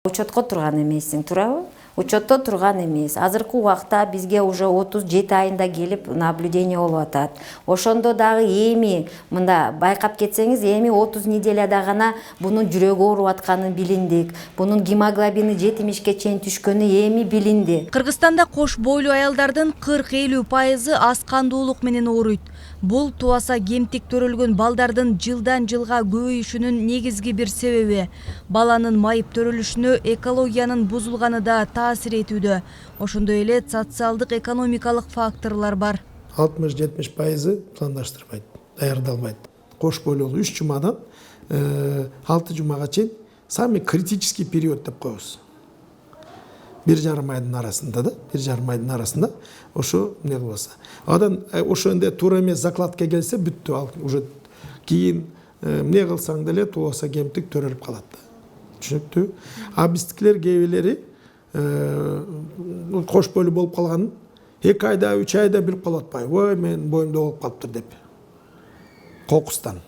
Учетко турган эмессиң, туурабы? Учетто турган эмес. Азыркы убакта бизге уже 37 айында келип наблюдение болуп атат. Ошондо дагы эми мында байкап кетсеңиз, эми 30 неделяда гана бунун жүрөгү ооруп атканы билиндик. Бунун гемоглобини 70ке чейин түшкөнү эми билинди. Кыргызстанда кош бойлуу аялдардын 40-50% аз кандуулук менен ооруйт. Бул туаса кемтик төрөлгөн балдардын жылдан жылга көбөйүшүнүн негизги бир себеби. Баланын майып төрөлүшүнө экологиянын бузулганы да таасир этүүдө. Ошондой эле социалдык экономикалык факторлор бар. 60-70% пландаштырбайт, даярдалбайт. Кош бойлуу 3 жумадан 6 жумага чейин самый критический период деп коебуз. 1,5 айдын арасында да, 1,5 айдын арасында ошо эмне болсо. Адан ошондо туура эмес закладка келсе бүттү, ал уже кийин эмне кылсаң деле туаса кемтик төрөлүп калат. Түшүнүктүү? А биздикилер кээбилери кош бойлуу болуп калганын 2 айда, 3 айда билип калып атпайбы. Ой, мен боюмда болуп калыптыр деп. Кокустан.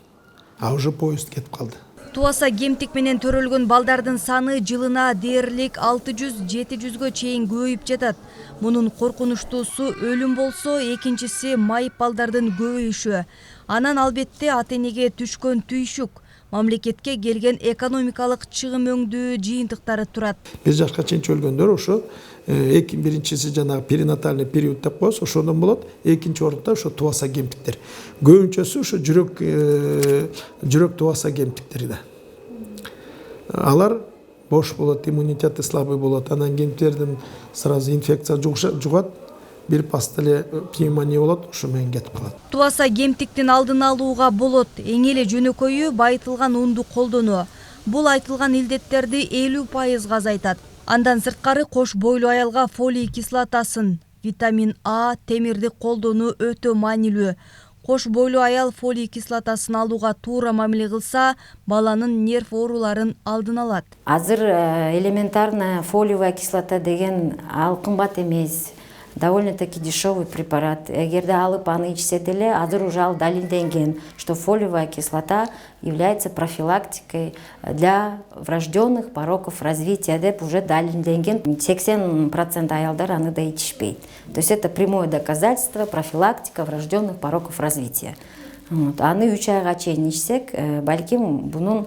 А уже поезд кетип калды. Туаса кемтик менен төрөлгөн балдардын саны жылына дээрлик 600-700гө чейин көбөйүп жатат. Мунун коркунучтуусу өлүм болсо, экинчиси майып балдардын көбөйүшү. Анан албетте ата-энеге түшкөн түйшүк, мамлекетке келген экономикалык чыгым өңдүү жыйынтыктары турат. 1 жашка чейин чөлгөндөр ошо биринчиси жанагы перинатальный период деп коебуз, ошондон болот. Экинчи орунда ошо туаса кемтиктер. Көбүнчөсү ошо жүрөк туаса кемтиктери да. Алар бош болот, иммунитети слабый болот. Анан кемтиктердин сразу инфекция жугат. Бир пастеле пневмония болот, ошо менен кетип калат. Туаса кемтиктин алдын алууга болот. Эң эле жөнөкөйү байытылган унду колдонуу. Бул айтылган илдеттерди 50% азайтат. Андан сырткары кош бойлуу аялга фолий кислотасын, витамин А, темирди колдонуу өтө маанилүү. Кош бойлуу аял фолий кислотасын алууга туура мамиле кылса, баланын нерв ооруларын алдын алат. Азыр элементарная фолиевая кислота деген ал кымбат эмес. Довольно-таки дешевый препарат. Эгерде алып аны ичсе деле, азыр уже ал далилденген, что фолиевая кислота является профилактикой для врожденных пороков развития деп уже далилденген. 80% аялдар аны да ичишпейт. То есть это прямое доказательство профилактика врожденных пороков развития. Аны 3 айга чейин ичсек, балким бунун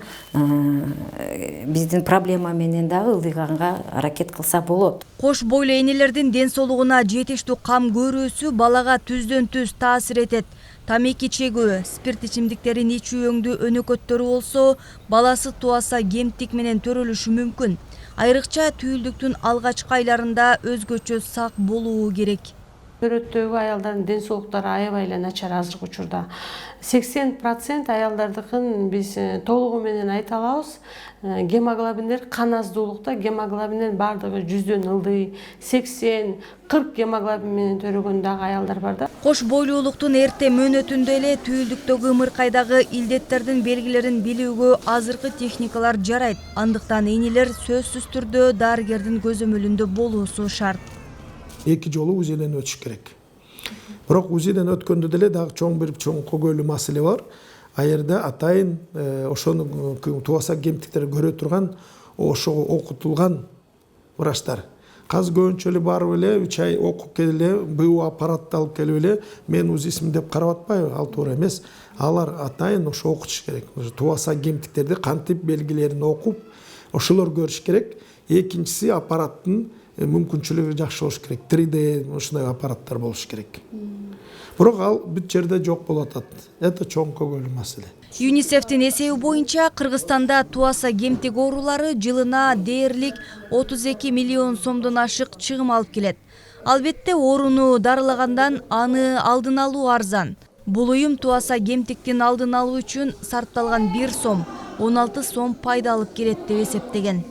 биздин проблема менен дагы ылдыйганга аракет кылса болот. Кош бойлуу энелердин ден соолугуна жетиштүү кам көрүүсү балага түздөн түз таасир этет. Тамеки чегүү, спирт ичимдиктерин ичүү өңдүү өнөкөттөрү болсо, баласы туаса кемтик менен төрөлүшү мүмкүн. Айрыкча түйүлдүктүн алгачкы айларында өзгөчө сак болуу керек. Төрөттөгү аялдардын ден соолуктары аябай эле начар азыркы учурда. 80% аялдардыкын биз толугу менен айта алабыз. Гемоглобиндер кан аздуулукта, гемоглобиндин бардыгы 100дөн ылдый, 80-40 гемоглобин менен төрөгөн дагы аялдар бар да. Кош бойлуулуктун эрте мөөнөтүндө эле түйүлдүктөгү ымыркайдагы илдеттердин белгилерин билүүгө азыркы техникалар жарайт. Андыктан энелер сөзсүз түрдө дарыгердин көзөмөлүндө болуусу шарт. 2 жолу УЗИден өтүш керек. Бирок УЗИден өткөндө деле дагы бир чоң көйгөйлүү маселе бар. Аерде атайын ошону туаса кемтиктер көрө турган, ошого окутулган врачтар. Казыр көбүнчө эле барып эле 3 ай окуп келе, БУ аппаратты алып келип эле, мен УЗИсим деп карап атпайбы, ал туура эмес. Алар атайын ошо окутуш керек. Туаса кемтиктерди кантип белгилерин окуп, ошолор көрүш керек. Экинчиси аппараттын мүмкүнчүлүгү жакшы болуш керек. 3D ушундай аппараттар болуш керек. Бирок ал бүт жерде жок болуп атат. Это чоң көйгөйлүү маселе. ЮНИСЕФтин эсеби боюнча Кыргызстанда туаса кемтик оорулары жылына дээрлик 32 миллион сомдон ашык чыгым алып келет. Албетте ооруну дарылагандан аны алдын алуу арзан. Бул уюм туаса кемтиктин алдын алуу үчүн сарпталган 1 сом, 16 сом пайда алып келет деп эсептеген.